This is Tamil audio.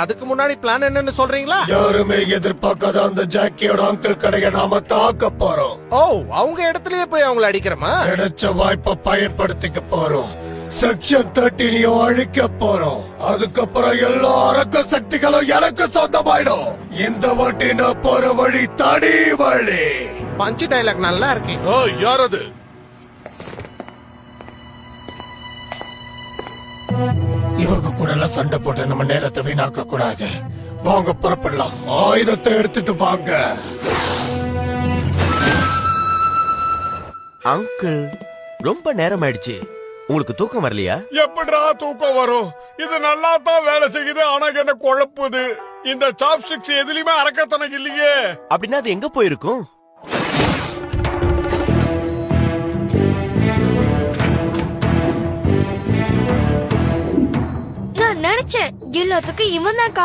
அதுக்கு முன்னாடி பிளான் என்னன்னு சொல்றீங்களா? யாருமே எதிர்பார்க்காத அந்த ஜாக்கியோட அங்கிள் கடையை நாம தாக்க போறோம். ஓ, அவங்க இடத்துலயே போய் அவங்கள அடிக்கிறோமா? கிடைச்ச வாய்ப்பை பயன்படுத்திக்க போறோம். செக்ஷன் 13 அழிக்க போறோம். அதுக்கப்புறம் எல்லா அரக்க சக்திகளும் எனக்கு சொந்தமாயிடும். இந்த வாட்டி நான் போற வழி தனி வழி. பஞ்ச் டைலாக் நல்லா இருக்கு. யார் அது? இவங்க கூட எல்லாம் சண்டை போட்டு நம்ம நேரத்தை வீணாக்க கூடாது. வாங்க புறப்படலாம். ஆயுதத்தை எடுத்துட்டு வாங்க. அங்கிள், ரொம்ப நேரம் ஆயிடுச்சு. உங்களுக்கு தூக்கம் வரலையா? எப்படிடா தூக்கம் வரும்? இது நல்லா தான் வேலை செய்யுது, ஆனா என்ன குழப்புது. இந்த சாப்ஸ்டிக்ஸ் எதுலயுமே அரக்கத்தனம் இல்லையே. அப்படின்னா அது எங்க போயிருக்கும்? நான் நினைச்சேன் எல்லாத்துக்கும் இவன் தான்